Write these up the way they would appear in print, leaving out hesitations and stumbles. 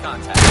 contact.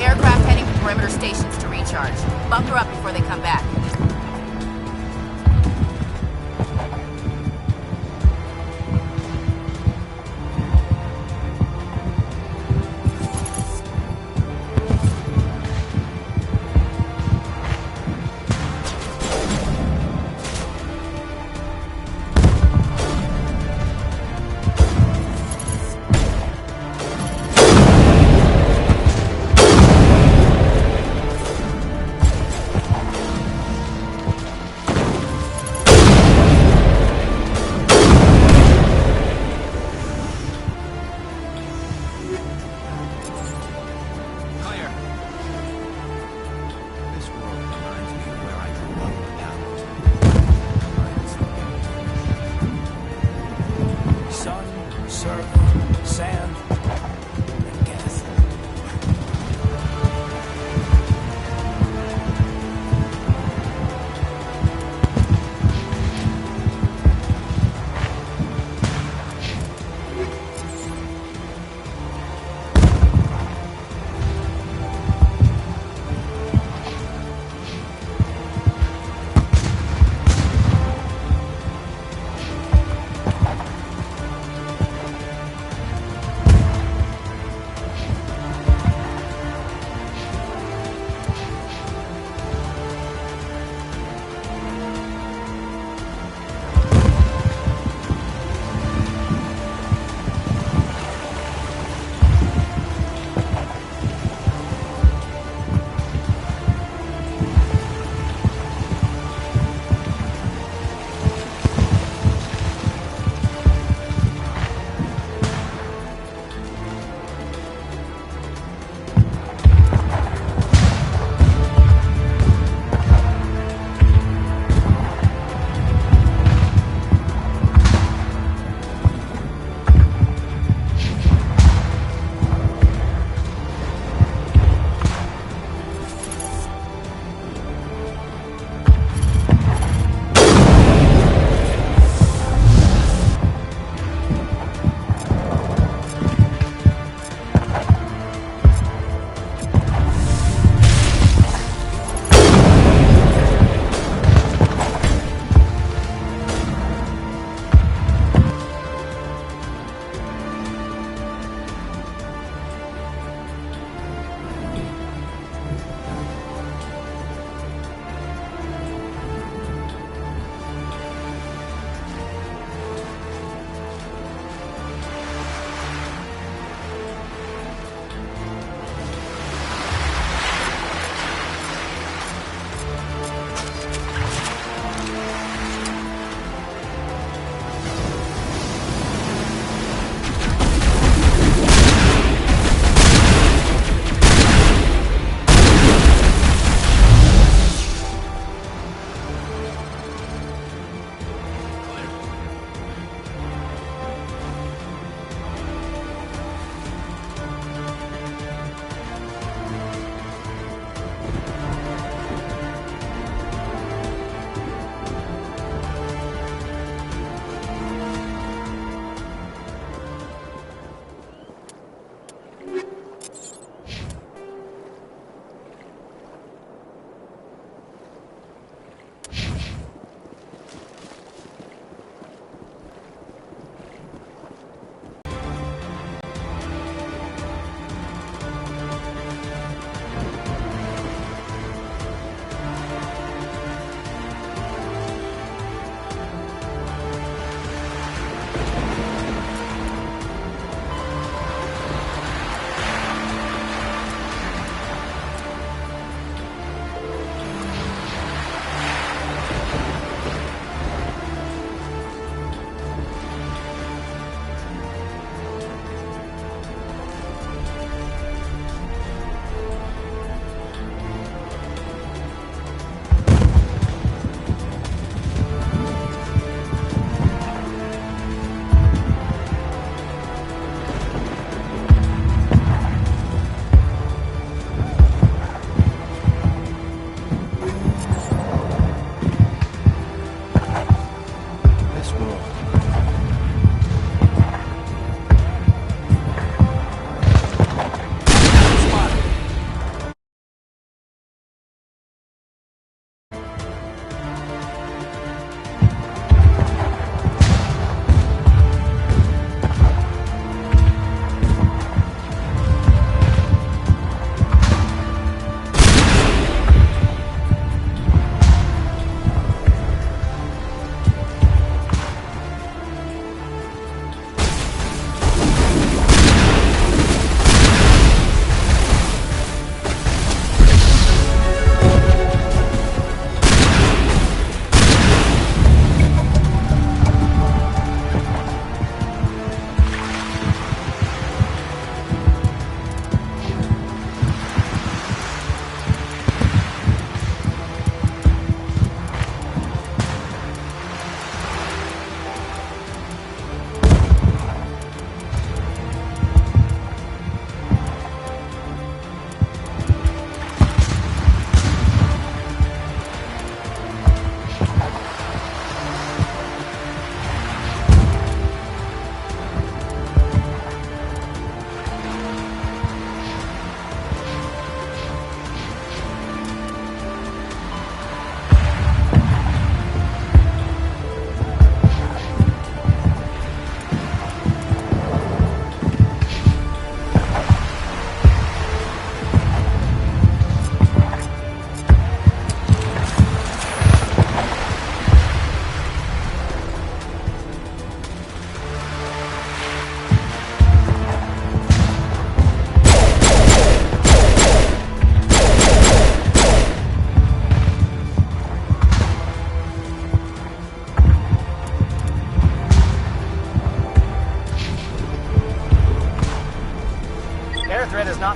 Aircraft heading for perimeter stations to recharge. Bunker up before they come back.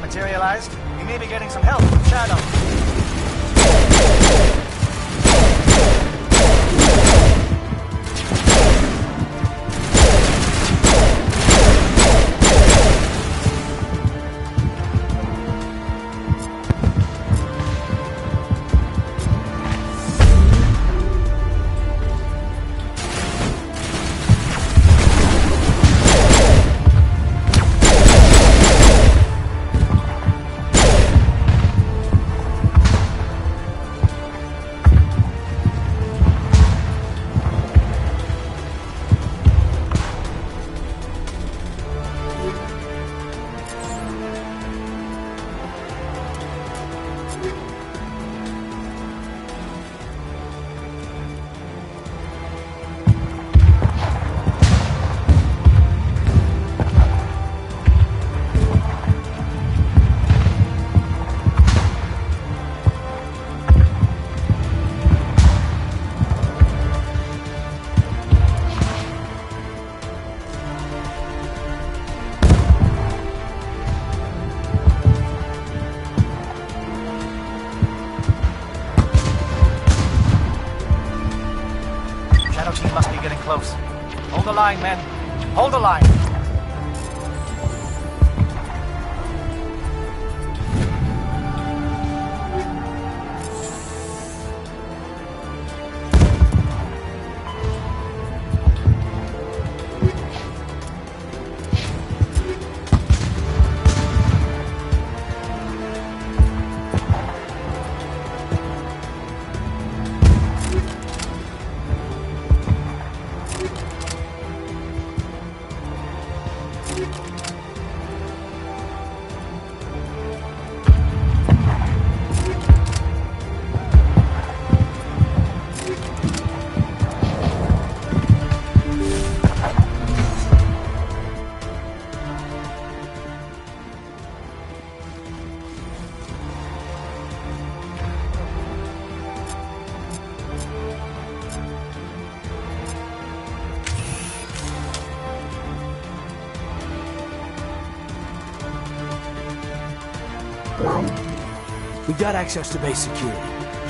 materialized, we may be getting some help from Shadow. Shadow team must be getting close. Hold the line, men. Hold the line. We got access to base security.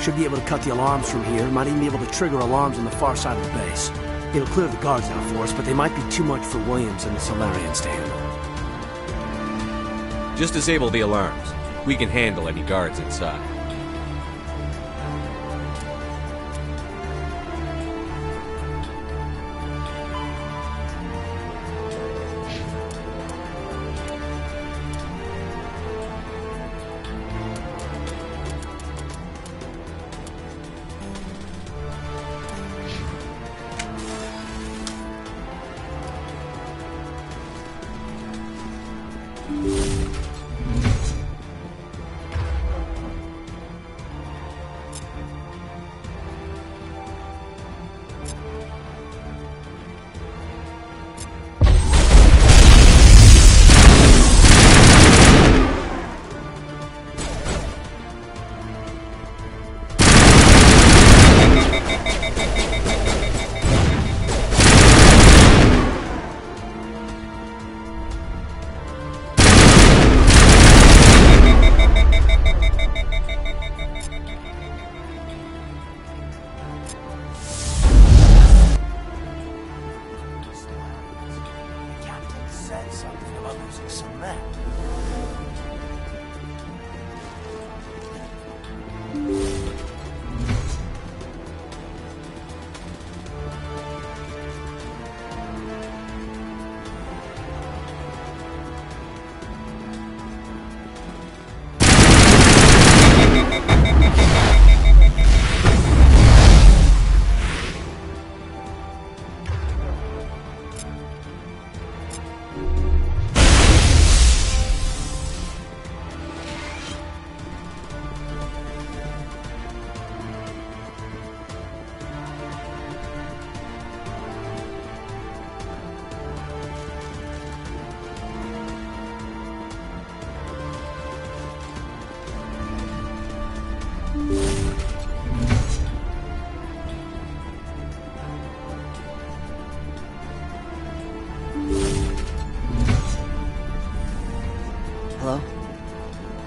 Should be able to cut the alarms from here. Might even be able to trigger alarms on the far side of the base. It'll clear the guards out for us, but they might be too much for Williams and the Solarians to handle. Just disable the alarms. We can handle any guards inside.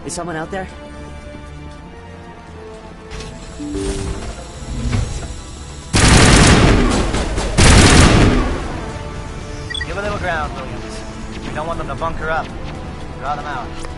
Is someone out there? Give a little ground, Williams. We don't want them to bunker up. Draw them out.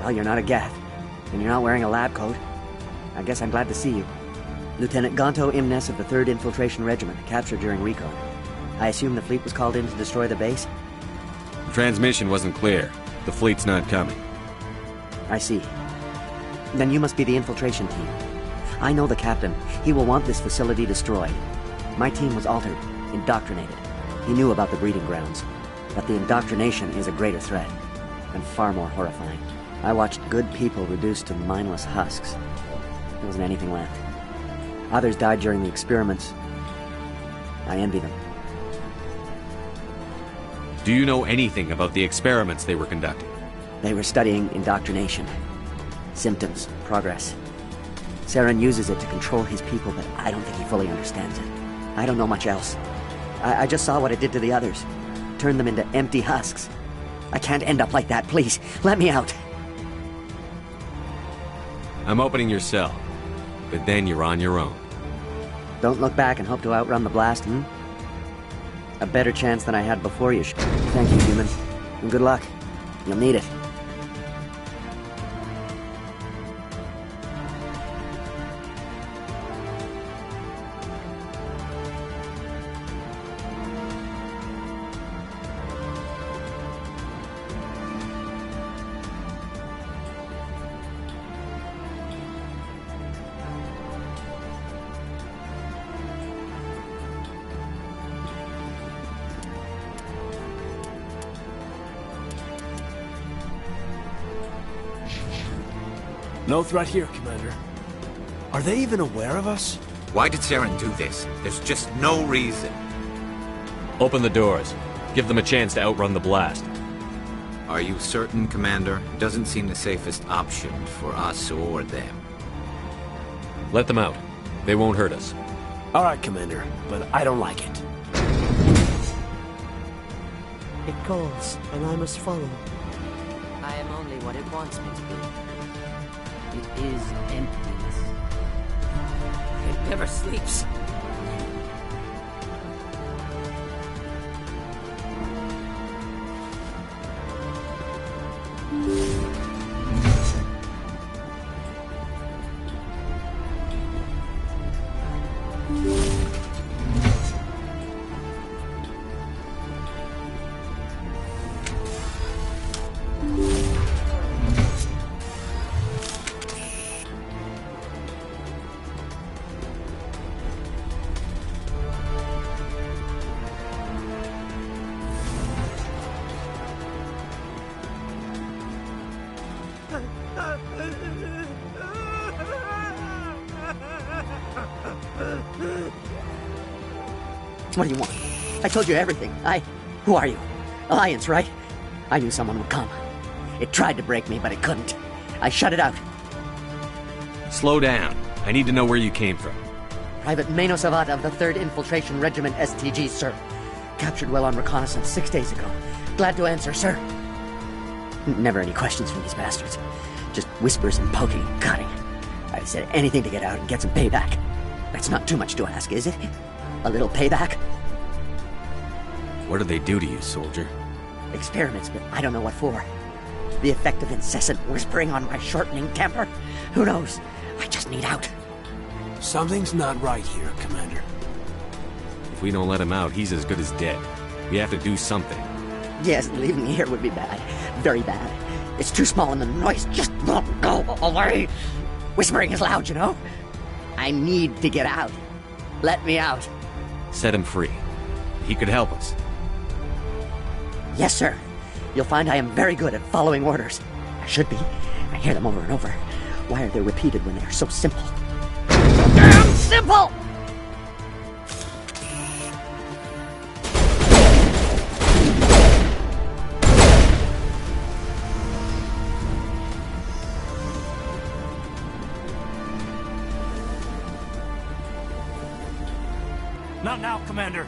Well, you're not a Gath, and you're not wearing a lab coat. I guess I'm glad to see you. Lieutenant Gonto Imnes of the 3rd Infiltration Regiment, captured during recon. I assume the fleet was called in to destroy the base? The transmission wasn't clear. The fleet's not coming. I see. Then you must be the infiltration team. I know the captain. He will want this facility destroyed. My team was altered, indoctrinated. He knew about the breeding grounds. But the indoctrination is a greater threat, and far more horrifying. I watched good people reduced to mindless husks. There wasn't anything left. Others died during the experiments. I envy them. Do you know anything about the experiments they were conducting? They were studying indoctrination. Symptoms, progress. Saren uses it to control his people, but I don't think he fully understands it. I don't know much else. I just saw what it did to the others. Turned them into empty husks. I can't end up like that, please. Let me out. I'm opening your cell, but then you're on your own. Don't look back and hope to outrun the blast, A better chance than I had before you. Thank you, human. And good luck. You'll need it. No threat here, Commander. Are they even aware of us? Why did Saren do this? There's just no reason. Open the doors. Give them a chance to outrun the blast. Are you certain, Commander? Doesn't seem the safest option for us or them. Let them out. They won't hurt us. All right, Commander, but I don't like it. It calls, and I must follow. I am only what it wants me to be. It is emptiness. It never sleeps. What do you want? I told you everything. Who are you? Alliance, right? I knew someone would come. It tried to break me, but it couldn't. I shut it out. Slow down. I need to know where you came from. Private Mano Savata of the 3rd Infiltration Regiment STG, sir. Captured well on reconnaissance 6 days ago. Glad to answer, sir. Never any questions from these bastards. Just whispers and poking and cutting. I said anything to get out and get some payback. That's not too much to ask, is it? A little payback? What do they do to you, soldier? Experiments, but I don't know what for. The effect of incessant whispering on my shortening temper? Who knows? I just need out. Something's not right here, Commander. If we don't let him out, he's as good as dead. We have to do something. Yes, leaving here would be bad. Very bad. It's too small and the noise just won't go away. Whispering is loud, you know? I need to get out. Let me out. Set him free. He could help us. Yes, sir. You'll find I am very good at following orders. I should be. I hear them over and over. Why are they repeated when they are so simple? Damn simple! Not now, Commander.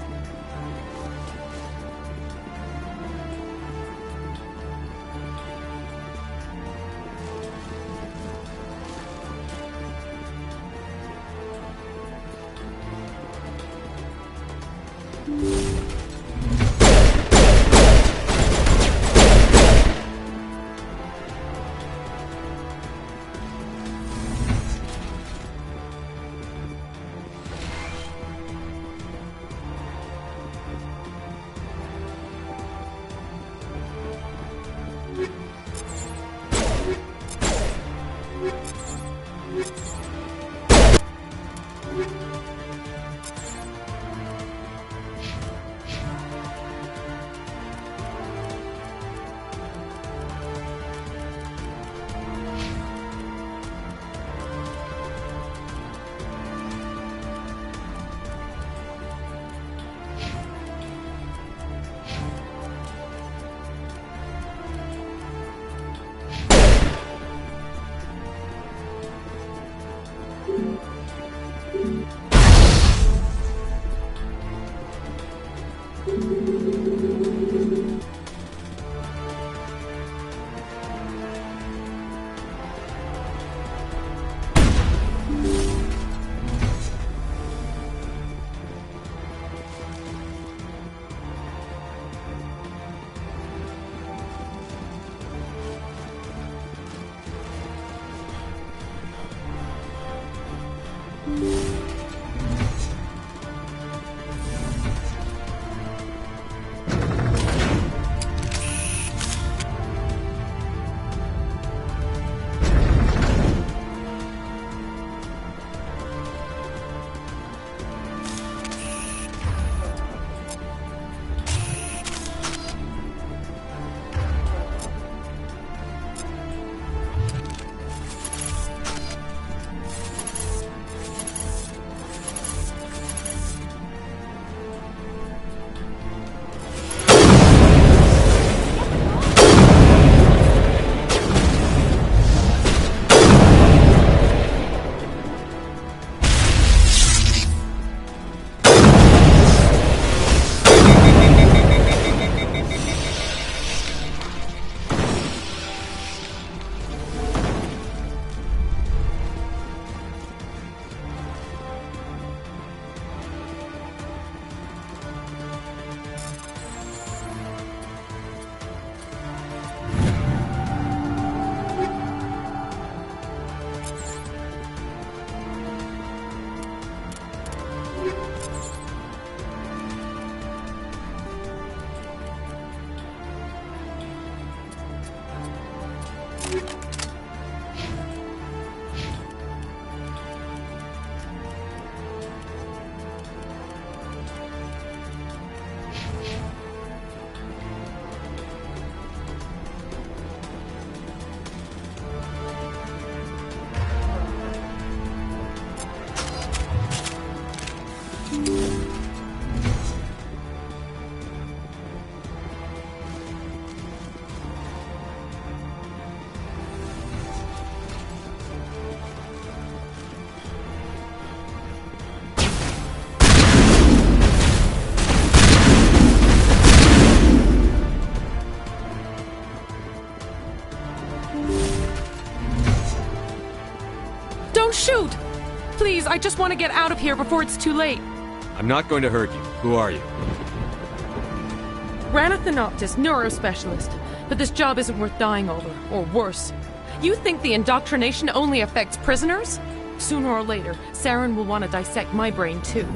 Please, I just want to get out of here before it's too late. I'm not going to hurt you. Who are you? Ranathanoptis, neurospecialist. But this job isn't worth dying over, or worse. You think the indoctrination only affects prisoners? Sooner or later, Saren will want to dissect my brain too.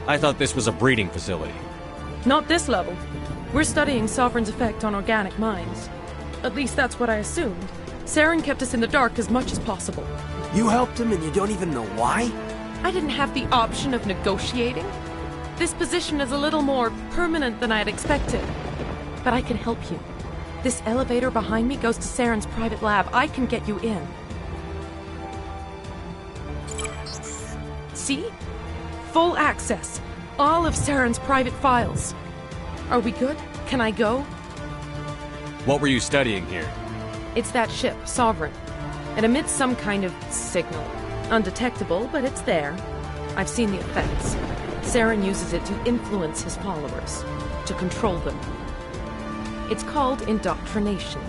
I thought this was a breeding facility. Not this level. We're studying Sovereign's effect on organic minds. At least that's what I assumed. Saren kept us in the dark as much as possible. You helped him and you don't even know why? I didn't have the option of negotiating. This position is a little more permanent than I had expected. But I can help you. This elevator behind me goes to Saren's private lab. I can get you in. See? Full access. All of Saren's private files. Are we good? Can I go? What were you studying here? It's that ship, Sovereign. It emits some kind of signal. Undetectable, but it's there. I've seen the effects. Saren uses it to influence his followers, to control them. It's called indoctrination.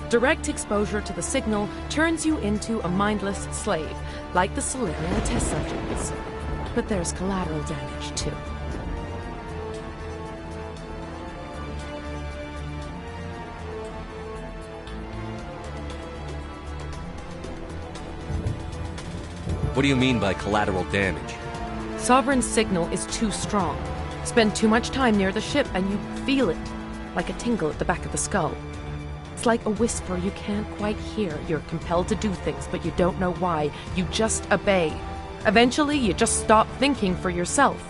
Direct exposure to the signal turns you into a mindless slave, like the Solarian test subjects. But there's collateral damage, too. What do you mean by collateral damage? Sovereign's signal is too strong. Spend too much time near the ship and you feel it, like a tingle at the back of the skull. It's like a whisper you can't quite hear. You're compelled to do things, but you don't know why. You just obey. Eventually, you just stop thinking for yourself.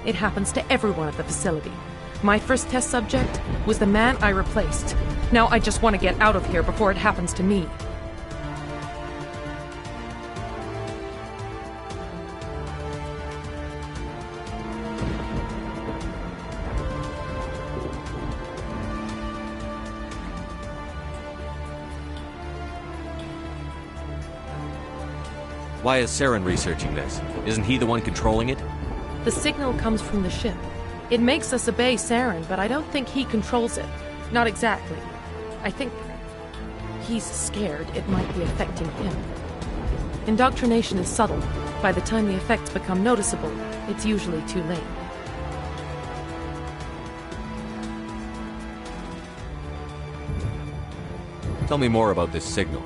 It happens to everyone at the facility. My first test subject was the man I replaced. Now I just want to get out of here before it happens to me. Why is Saren researching this? Isn't he the one controlling it? The signal comes from the ship. It makes us obey Saren, but I don't think he controls it. Not exactly. I think he's scared it might be affecting him. Indoctrination is subtle. By the time the effects become noticeable, it's usually too late. Tell me more about this signal.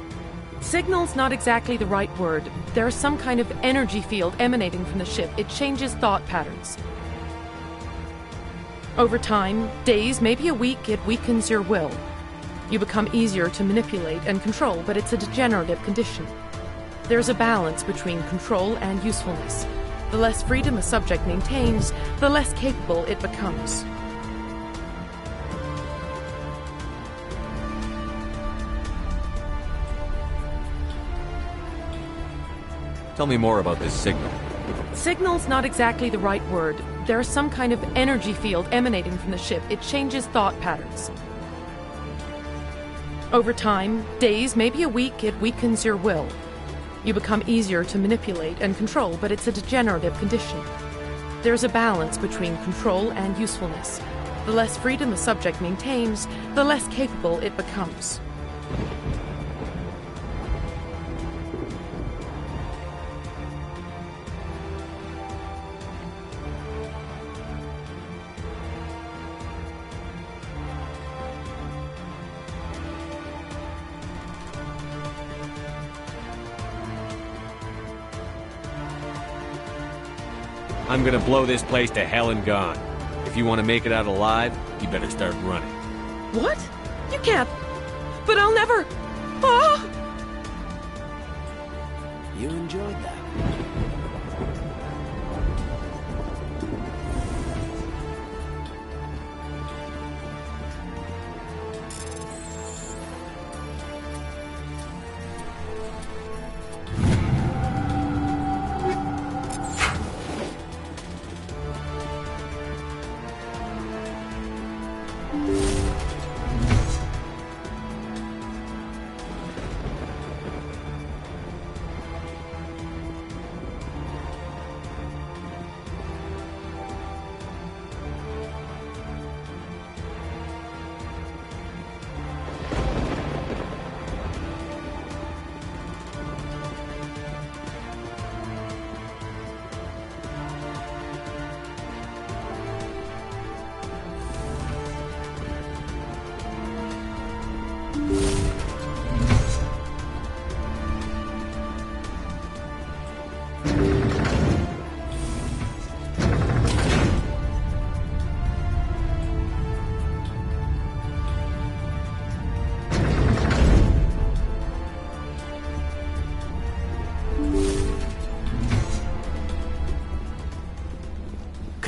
Signal's not exactly the right word. There's some kind of energy field emanating from the ship. It changes thought patterns. Over time, days, maybe a week, it weakens your will. You become easier to manipulate and control, but it's a degenerative condition. There's a balance between control and usefulness. The less freedom a subject maintains, the less capable it becomes. Tell me more about this signal. Signal's not exactly the right word. There's some kind of energy field emanating from the ship. It changes thought patterns. Over time, days, maybe a week, it weakens your will. You become easier to manipulate and control, but it's a degenerative condition. There's a balance between control and usefulness. The less freedom a subject maintains, the less capable it becomes. I'm gonna blow this place to hell and gone. If you want to make it out alive, you better start running. What? You can't. But I'll never. Ah! You enjoyed that.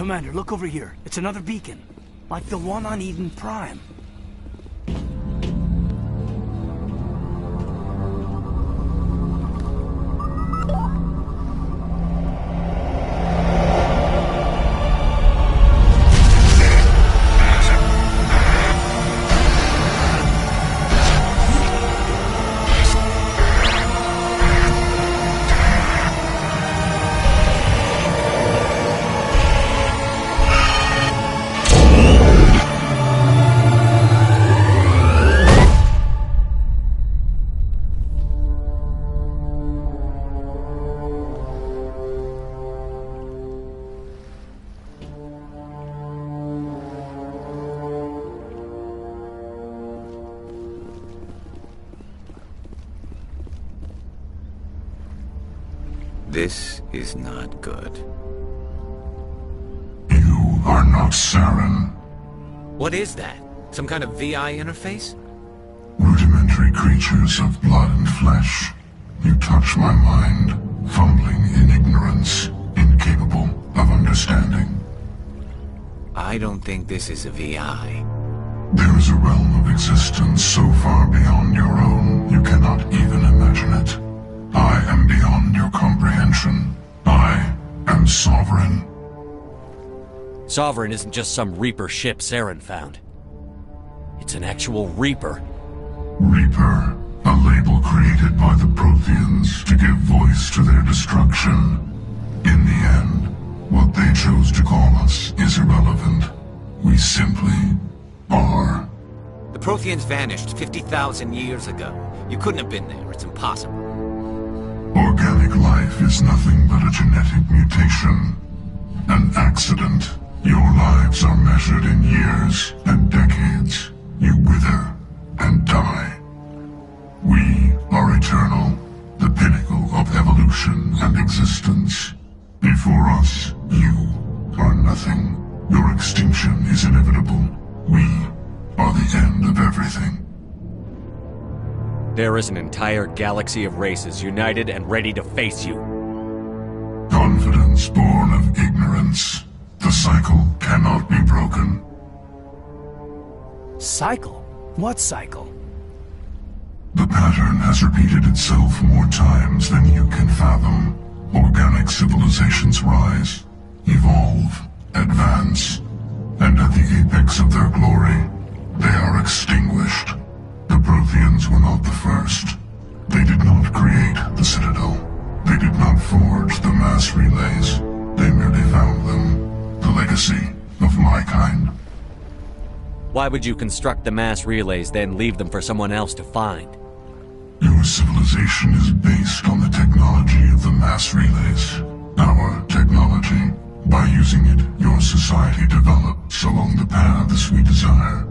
Commander, look over here. It's another beacon. Like the one on Eden Prime. This is not good. You are not Saren. What is that? Some kind of VI interface? Rudimentary creatures of blood and flesh. You touch my mind, fumbling in ignorance, incapable of understanding. I don't think this is a VI. There is a realm of existence so far beyond your own, you cannot even imagine it. I am beyond your comprehension. I am Sovereign. Sovereign isn't just some Reaper ship Saren found. It's an actual Reaper. Reaper, a label created by the Protheans to give voice to their destruction. In the end, what they chose to call us is irrelevant. We simply are. The Protheans vanished 50,000 years ago. You couldn't have been there. It's impossible. Organic life is nothing but a genetic mutation. An accident. Your lives are measured in years and decades. You wither and die. We are eternal, the pinnacle of evolution and existence. Before us, you are nothing. Your extinction is inevitable. We are the end of everything. There is an entire galaxy of races united and ready to face you. Confidence born of ignorance. The cycle cannot be broken. Cycle? What cycle? The pattern has repeated itself more times than you can fathom. Organic civilizations rise, evolve, advance, and at the apex of their glory, they are extinguished. The Protheans were not the first. They did not create the Citadel. They did not forge the mass relays. They merely found them. The legacy of my kind. Why would you construct the mass relays, then leave them for someone else to find? Your civilization is based on the technology of the mass relays. Our technology. By using it, your society develops along the paths we desire.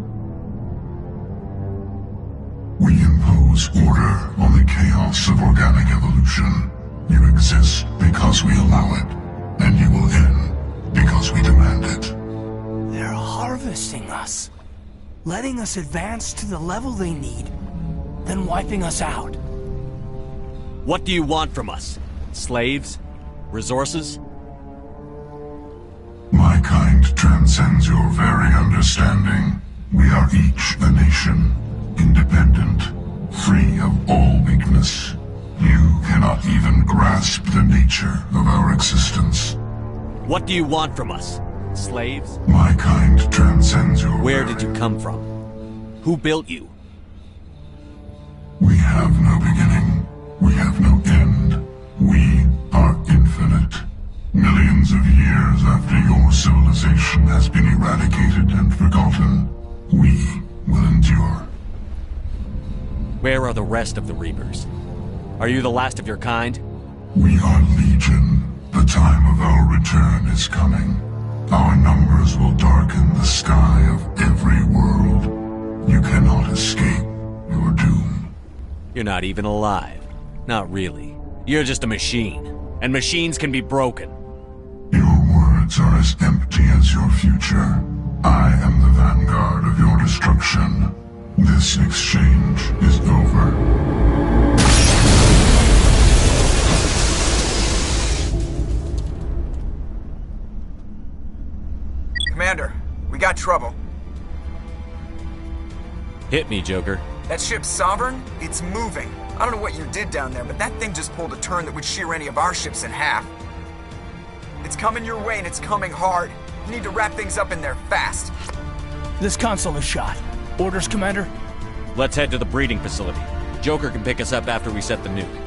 We impose order on the chaos of organic evolution. You exist because we allow it, and you will end because we demand it. They're harvesting us. Letting us advance to the level they need, then wiping us out. What do you want from us? Slaves? Resources? My kind transcends your very understanding. We are each a nation, independent, free of all weakness. You cannot even grasp the nature of our existence. What do you want from us? Slaves? My kind transcends your Where did you come from? Who built you? We have no beginning. We have no end. We are infinite. Millions of years after your civilization has been eradicated and forgotten, we will endure. Where are the rest of the Reapers? Are you the last of your kind? We are Legion. The time of our return is coming. Our numbers will darken the sky of every world. You cannot escape your doom. You're not even alive. Not really. You're just a machine. And machines can be broken. Your words are as empty as your future. I am the vanguard of your destruction. This exchange is over. We got trouble. Hit me, Joker. That ship's Sovereign? It's moving. I don't know what you did down there, but that thing just pulled a turn that would shear any of our ships in half. It's coming your way, and it's coming hard. You need to wrap things up in there fast. This console is shot. Orders, Commander? Let's head to the breeding facility. Joker can pick us up after we set the nuke.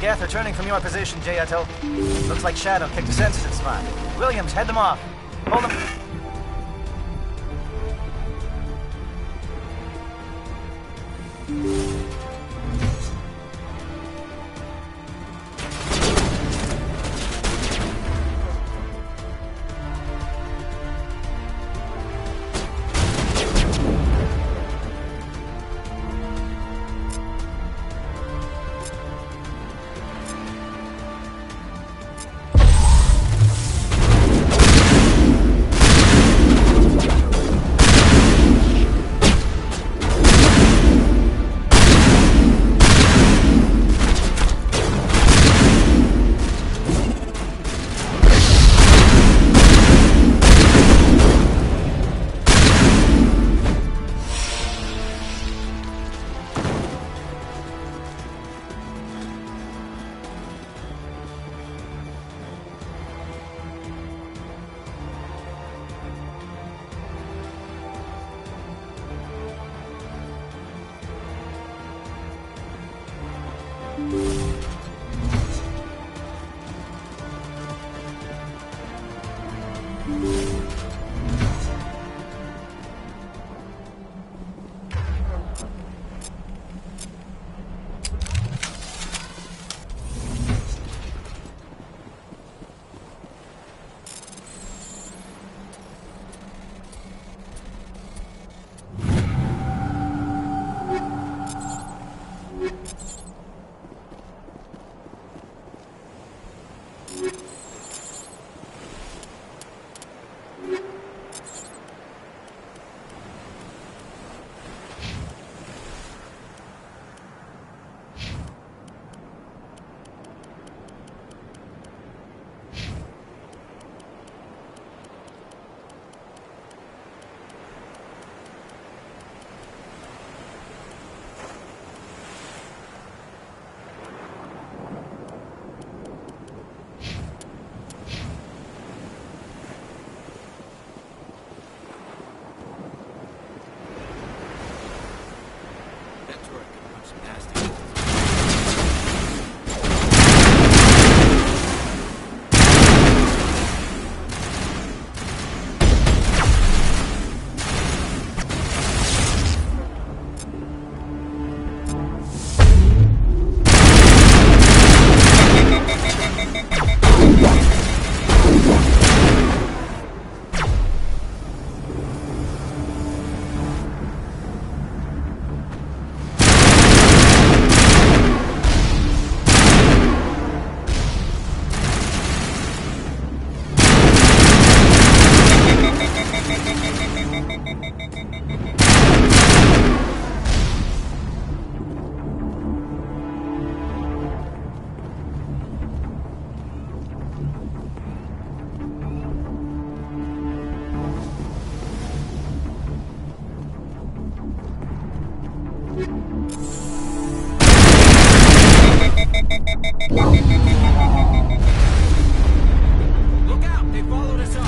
Geth returning from your position, Jayato. Looks like Shadow picked a sensitive spot. Williams, head them off. Hold them. Look out! They followed us up!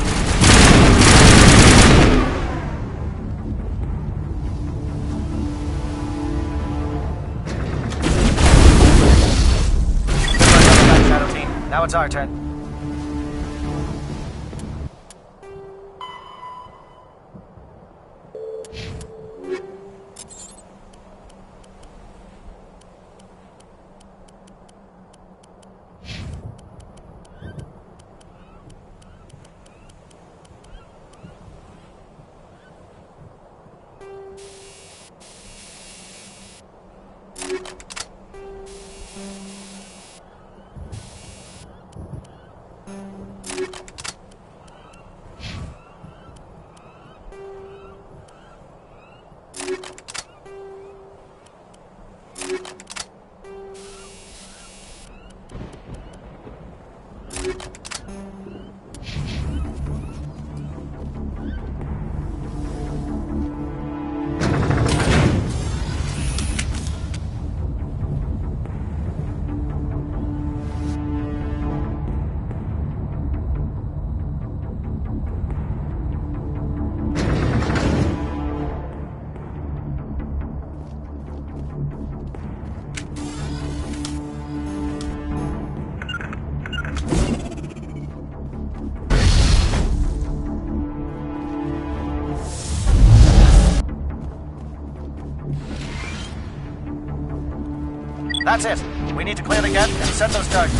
Shadow Team. Now it's our turn. That's it. We need to clear the gap and set those targets.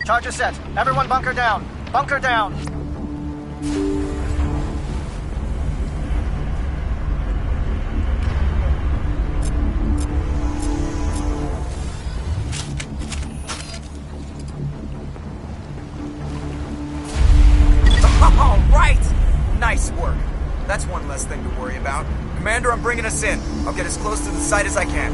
Charges set. Everyone bunker down. Bunker down. All right! Nice work. That's one less thing to worry about. Commander, I'm bringing us in. I'll get as close to the site as I can.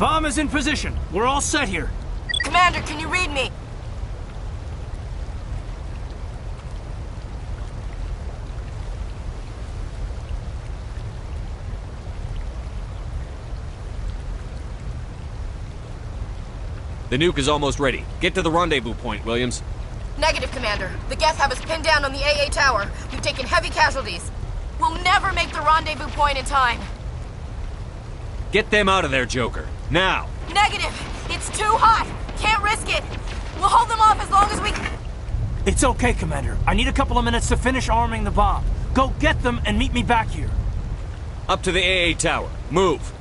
Bomb is in position. We're all set here. Commander, can you read me? The nuke is almost ready. Get to the rendezvous point, Williams. Negative, Commander. The Geth have us pinned down on the AA tower. We've taken heavy casualties. We'll never make the rendezvous point in time. Get them out of there, Joker. Now! Negative! It's too hot! Can't risk it! We'll hold them off as long as we... It's okay, Commander. I need a couple of minutes to finish arming the bomb. Go get them and meet me back here. Up to the AA tower. Move!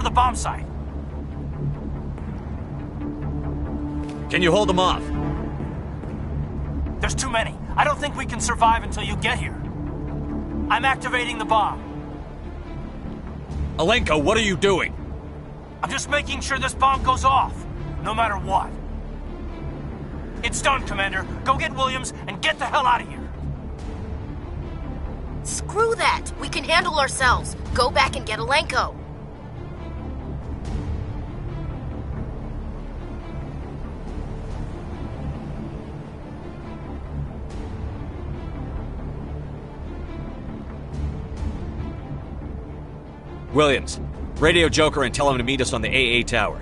the bomb site. Can you hold them off? There's too many. I don't think we can survive until you get here. I'm activating the bomb. Alenko, what are you doing? I'm just making sure this bomb goes off, no matter what. It's done, Commander. Go get Williams and get the hell out of here. Screw that! We can handle ourselves. Go back and get Alenko. Williams, radio Joker and tell him to meet us on the AA tower.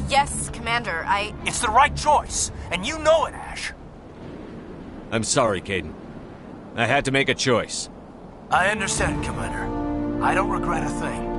Yes, Commander, It's the right choice, and you know it, Ash. I'm sorry, Caden. I had to make a choice. I understand, Commander. I don't regret a thing.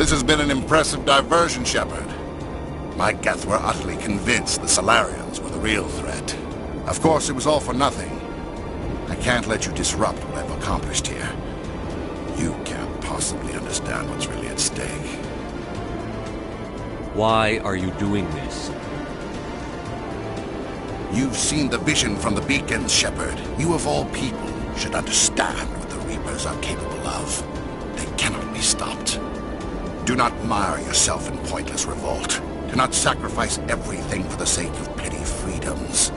This has been an impressive diversion, Shepard. My Geth were utterly convinced the Solarians were the real threat. Of course, it was all for nothing. I can't let you disrupt what I've accomplished here. You can't possibly understand what's really at stake. Why are you doing this? You've seen the vision from the beacons, Shepard. You of all people should understand what the Reapers are capable of. They cannot be stopped. Do not mire yourself in pointless revolt. Do not sacrifice everything for the sake of petty freedoms.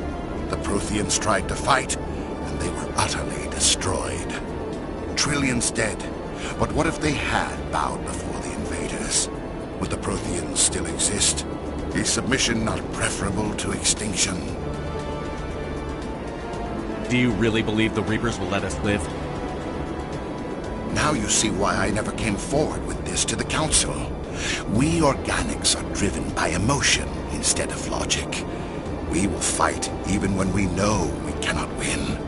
The Protheans tried to fight, and they were utterly destroyed. Trillions dead. But what if they had bowed before the invaders? Would the Protheans still exist? Is submission not preferable to extinction? Do you really believe the Reapers will let us live? Now you see why I never came forward with this to the Council. We organics are driven by emotion instead of logic. We will fight even when we know we cannot win.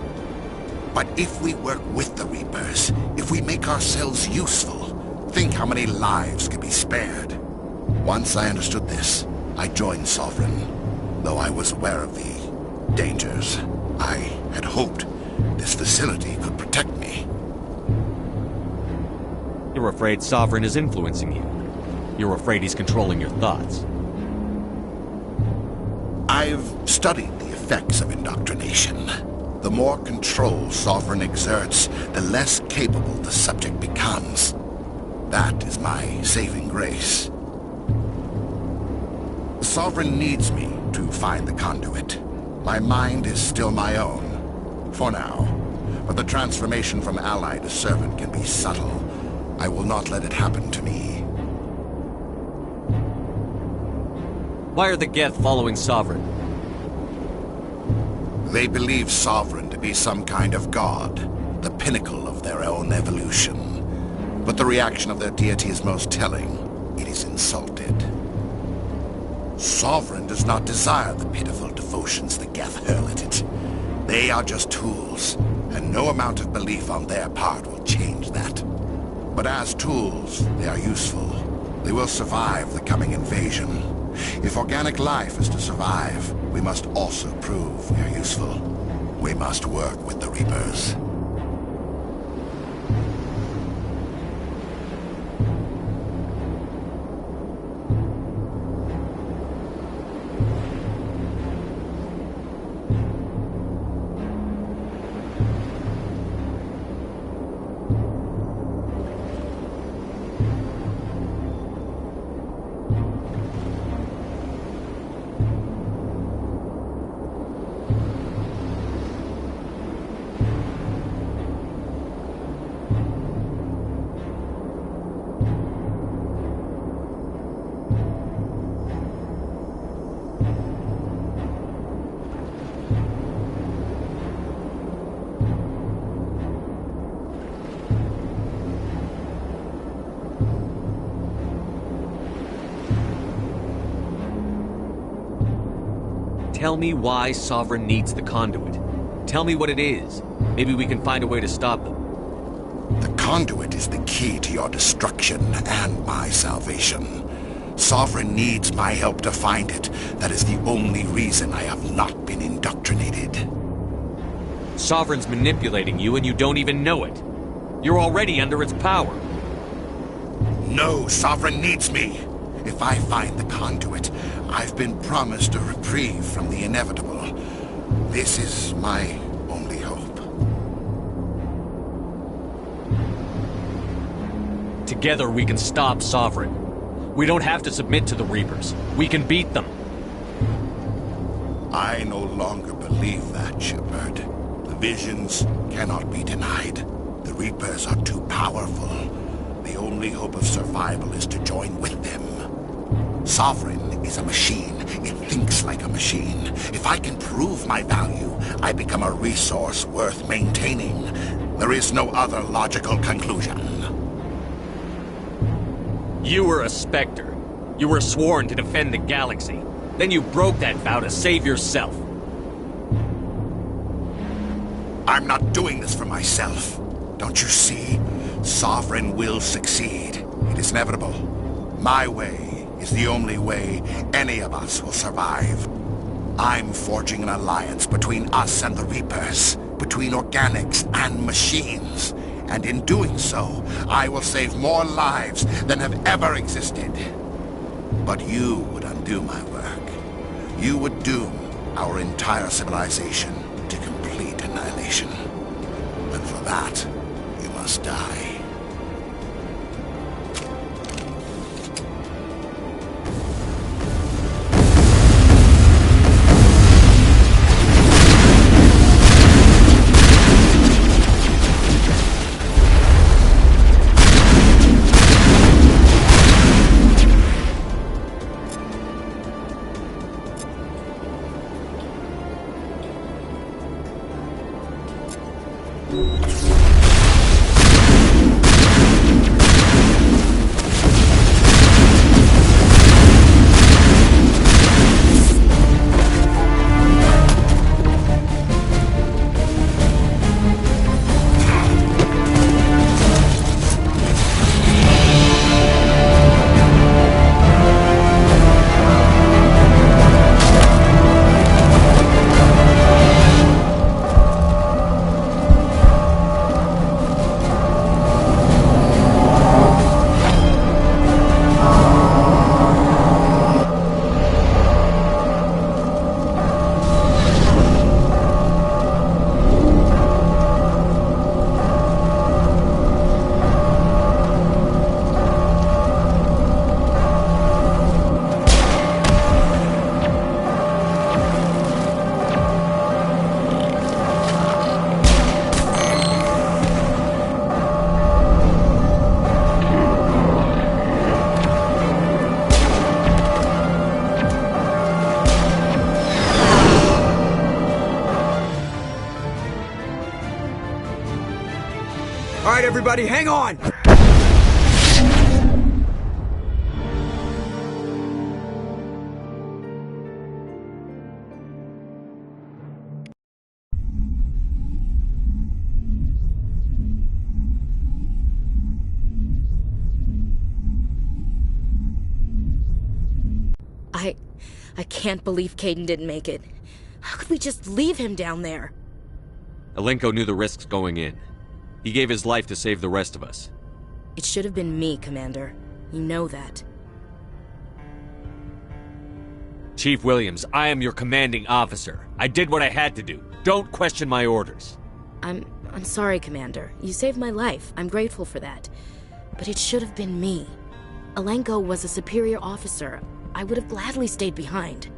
But if we work with the Reapers, if we make ourselves useful, think how many lives could be spared. Once I understood this, I joined Sovereign. Though I was aware of the dangers, I had hoped this facility could protect me. You're afraid Sovereign is influencing you. You're afraid he's controlling your thoughts. I've studied the effects of indoctrination. The more control Sovereign exerts, the less capable the subject becomes. That is my saving grace. Sovereign needs me to find the conduit. My mind is still my own, for now. But the transformation from ally to servant can be subtle. I will not let it happen to me. Why are the Geth following Sovereign? They believe Sovereign to be some kind of god, the pinnacle of their own evolution. But the reaction of their deity is most telling. It is insulted. Sovereign does not desire the pitiful devotions the Geth hurl at it. They are just tools, and no amount of belief on their part will change that. But as tools, they are useful. They will survive the coming invasion. If organic life is to survive, we must also prove we are useful. We must work with the Reapers. Tell me why Sovereign needs the conduit. Tell me what it is. Maybe we can find a way to stop them. The conduit is the key to your destruction and my salvation. Sovereign needs my help to find it. That is the only reason I have not been indoctrinated. Sovereign's manipulating you and you don't even know it. You're already under its power. No, Sovereign needs me. If I find the conduit, I've been promised a reprieve from the inevitable. This is my only hope. Together we can stop Sovereign. We don't have to submit to the Reapers. We can beat them. I no longer believe that, Shepard. The visions cannot be denied. The Reapers are too powerful. The only hope of survival is to join with them. Sovereign is a machine. It thinks like a machine. If I can prove my value, I become a resource worth maintaining. There is no other logical conclusion. You were a Spectre. You were sworn to defend the galaxy. Then you broke that vow to save yourself. I'm not doing this for myself. Don't you see? Sovereign will succeed. It is inevitable. My way is the only way any of us will survive. I'm forging an alliance between us and the Reapers, between organics and machines. And in doing so, I will save more lives than have ever existed. But you would undo my work. You would doom our entire civilization to complete annihilation. And for that, you must die. everybody, hang on! I can't believe Caden didn't make it. How could we just leave him down there? Alenko knew the risks going in. He gave his life to save the rest of us. It should have been me, Commander. You know that. Chief Williams, I am your commanding officer. I did what I had to do. Don't question my orders. I'm sorry, Commander. You saved my life. I'm grateful for that. But it should have been me. Alenko was a superior officer. I would have gladly stayed behind.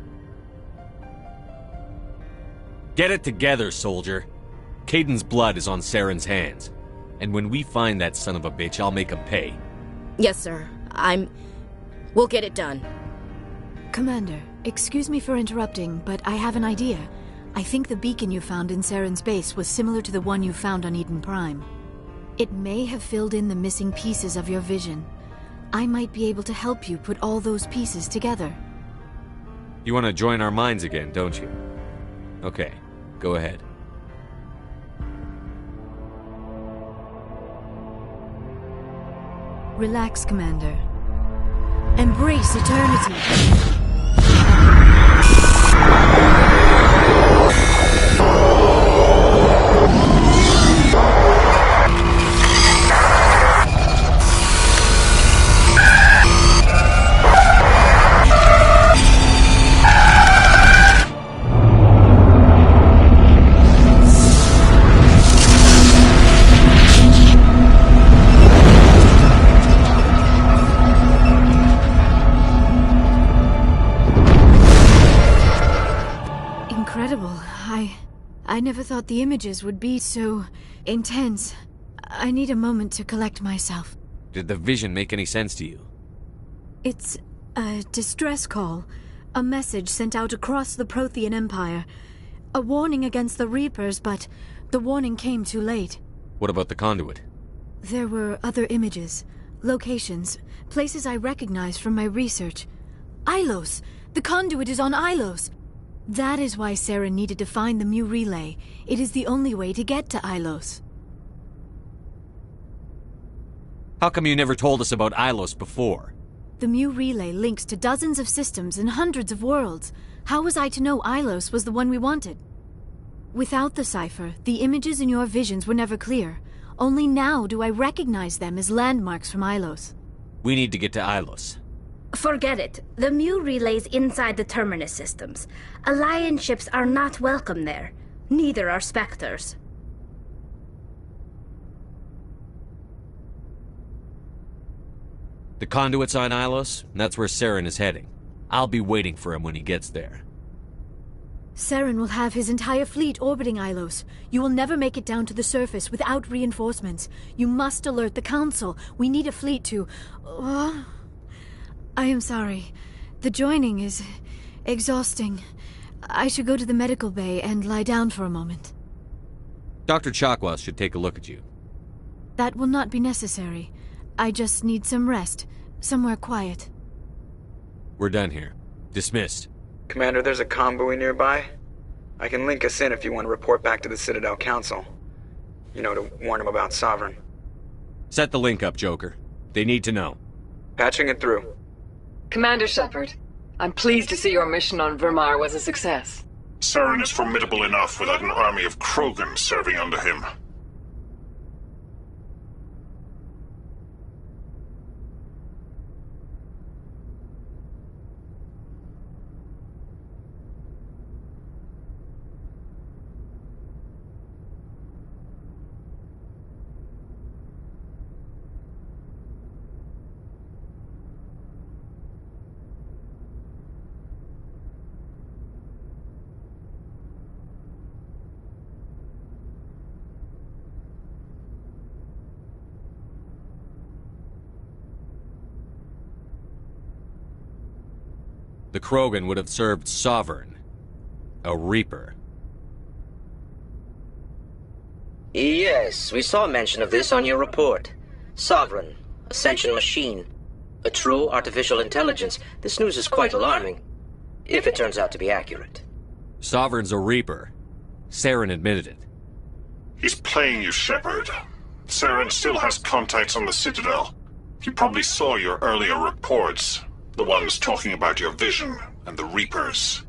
Get it together, soldier. Caden's blood is on Saren's hands. And when we find that son of a bitch, I'll make him pay. Yes, sir. We'll get it done. Commander, excuse me for interrupting, but I have an idea. I think the beacon you found in Saren's base was similar to the one you found on Eden Prime. It may have filled in the missing pieces of your vision. I might be able to help you put all those pieces together. You want to join our minds again, don't you? Okay, go ahead. Relax, Commander. Embrace eternity. I never thought the images would be so intense. I need a moment to collect myself. Did the vision make any sense to you? It's a distress call. A message sent out across the Prothean Empire. A warning against the Reapers, but the warning came too late. What about the conduit? There were other images, locations, places I recognized from my research. Ilos! The conduit is on Ilos! That is why Saren needed to find the Mu relay. It is the only way to get to Ilos. How come you never told us about Ilos before? The Mu relay links to dozens of systems and hundreds of worlds. How was I to know Ilos was the one we wanted? Without the cipher, the images in your visions were never clear. Only now do I recognize them as landmarks from Ilos. We need to get to Ilos. Forget it. The Mu relay's inside the Terminus systems. Alliance ships are not welcome there. Neither are Spectres. The conduit's on Ilos, and that's where Saren is heading. I'll be waiting for him when he gets there. Saren will have his entire fleet orbiting Ilos. You will never make it down to the surface without reinforcements. You must alert the Council. We need a fleet to... I am sorry. The joining is exhausting. I should go to the medical bay and lie down for a moment. Dr. Chakwas should take a look at you. That will not be necessary. I just need some rest. Somewhere quiet. We're done here. Dismissed. Commander, there's a convoy nearby. I can link us in if you want to report back to the Citadel Council. You know, to warn them about Sovereign. Set the link up, Joker. They need to know. Patching it through. Commander Shepard, I'm pleased to see your mission on Vermar was a success. Saren is formidable enough without an army of Krogan serving under him. The Krogan would have served Sovereign. A Reaper. Yes, we saw mention of this on your report. Sovereign, Ascension machine, a true artificial intelligence. This news is quite alarming, if it turns out to be accurate. Sovereign's a Reaper. Saren admitted it. He's playing you, Shepard. Saren still has contacts on the Citadel. He probably saw your earlier reports, the ones talking about your vision and the Reapers.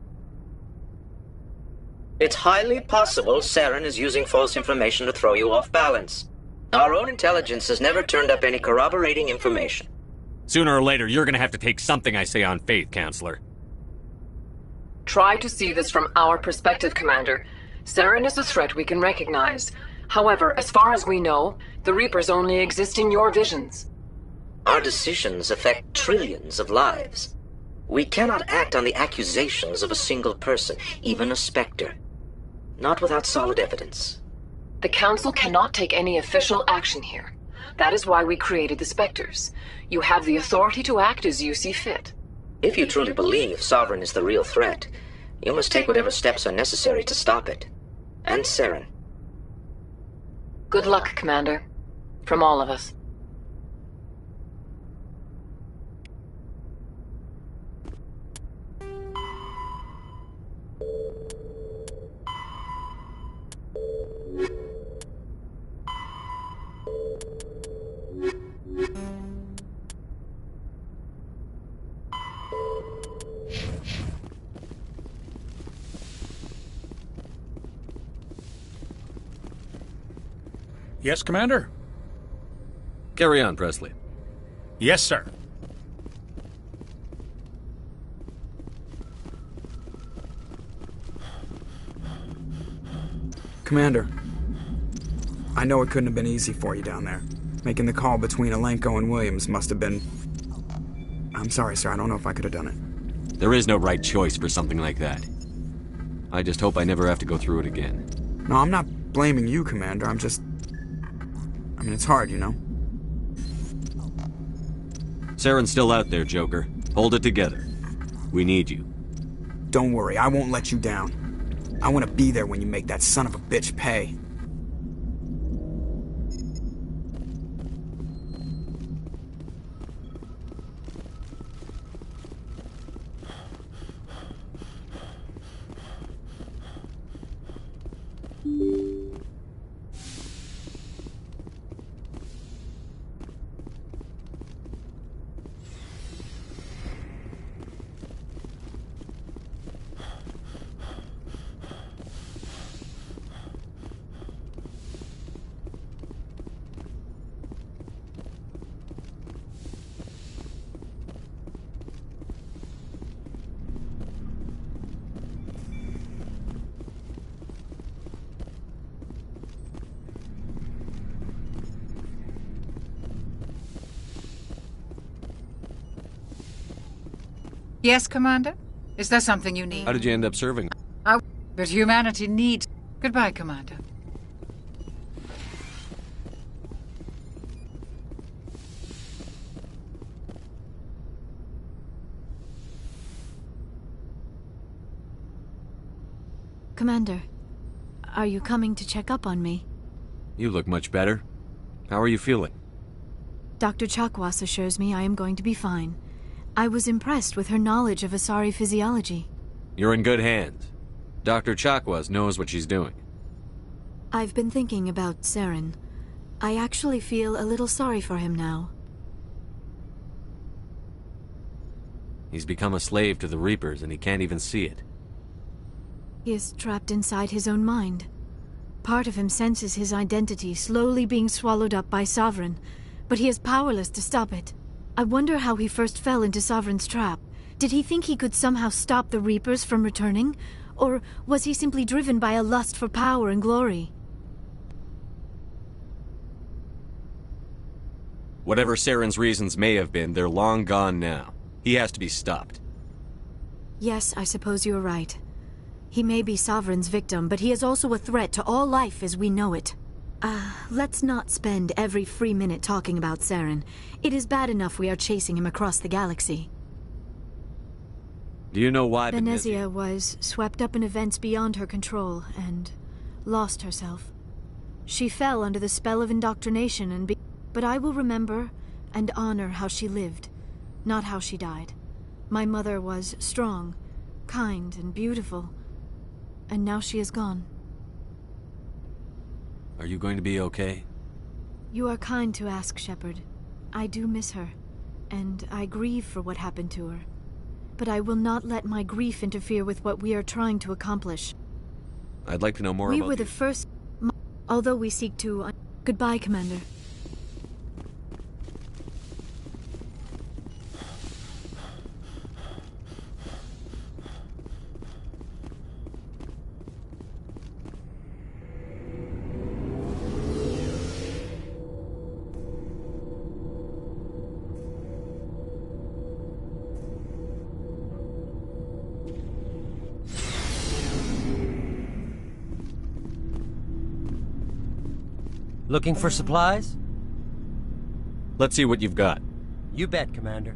It's highly possible Saren is using false information to throw you off balance. Our own intelligence has never turned up any corroborating information. Sooner or later, you're gonna have to take something I say on faith, Counselor. Try to see this from our perspective, Commander. Saren is a threat we can recognize. However, as far as we know, the Reapers only exist in your visions. Our decisions affect trillions of lives. We cannot act on the accusations of a single person, even a Spectre. Not without solid evidence. The Council cannot take any official action here. That is why we created the Spectres. You have the authority to act as you see fit. If you truly believe Sovereign is the real threat, you must take whatever steps are necessary to stop it. And Saren. Good luck, Commander. From all of us. Yes, Commander? Carry on, Presley. Yes, sir. Commander, I know it couldn't have been easy for you down there. Making the call between Alenko and Williams must have been... I'm sorry, sir. I don't know if I could have done it. There is no right choice for something like that. I just hope I never have to go through it again. No, I'm not blaming you, Commander. I'm just... I mean, it's hard, you know? Saren's still out there, Joker. Hold it together. We need you. Don't worry, I won't let you down. I want to be there when you make that son of a bitch pay. Yes, Commander? Is there something you need? How did you end up serving? But humanity needs... Goodbye, Commander. Commander, are you coming to check up on me? You look much better. How are you feeling? Dr. Chakwas assures me I am going to be fine. I was impressed with her knowledge of Asari physiology. You're in good hands. Dr. Chakwas knows what she's doing. I've been thinking about Saren. I actually feel a little sorry for him now. He's become a slave to the Reapers and he can't even see it. He is trapped inside his own mind. Part of him senses his identity slowly being swallowed up by Sovereign, but he is powerless to stop it. I wonder how he first fell into Sovereign's trap. Did he think he could somehow stop the Reapers from returning? Or was he simply driven by a lust for power and glory? Whatever Saren's reasons may have been, they're long gone now. He has to be stopped. Yes, I suppose you're right. He may be Sovereign's victim, but he is also a threat to all life as we know it. Let's not spend every free minute talking about Saren. It is bad enough we are chasing him across the galaxy. Do you know why Benezia was swept up in events beyond her control and lost herself. She fell under the spell of indoctrination but I will remember and honor how she lived, not how she died. My mother was strong, kind, and beautiful, and now she is gone. Are you going to be okay? You are kind to ask, Shepard. I do miss her, and I grieve for what happened to her. But I will not let my grief interfere with what we are trying to accomplish. I'd like to know more about We were the you. first... Although we seek to... Goodbye, Commander. Looking for supplies? Let's see what you've got. You bet, Commander.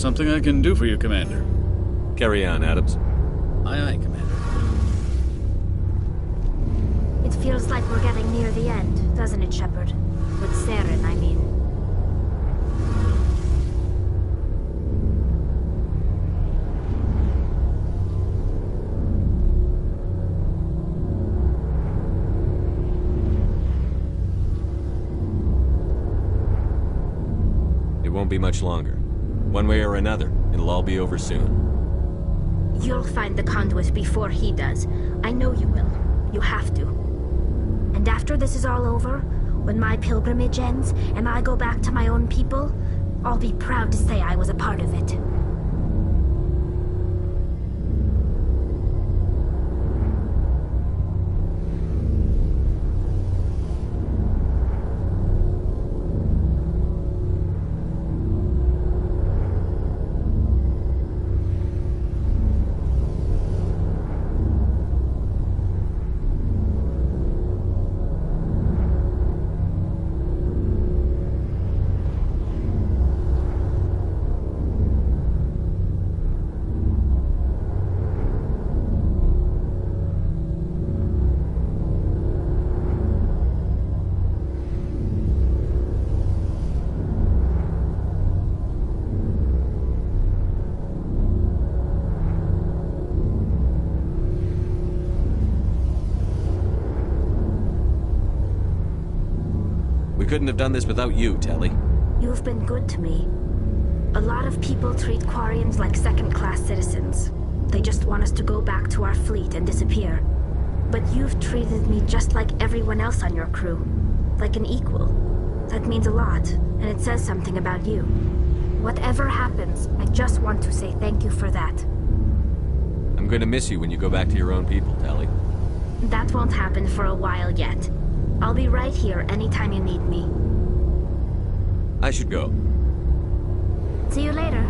Something I can do for you, Commander. Carry on, Adams. Aye, aye, Commander. It feels like we're getting near the end, doesn't it, Shepard? With Saren, I mean. It won't be much longer. One way or another, it'll all be over soon. You'll find the conduit before he does. I know you will. You have to. And after this is all over, when my pilgrimage ends and I go back to my own people, I'll be proud to say I was a part of it. We couldn't have done this without you, Telly. You've been good to me. A lot of people treat Quarians like second-class citizens. They just want us to go back to our fleet and disappear. But you've treated me just like everyone else on your crew. Like an equal. That means a lot, and it says something about you. Whatever happens, I just want to say thank you for that. I'm going to miss you when you go back to your own people, Telly. That won't happen for a while yet. I'll be right here anytime you need me. I should go. See you later.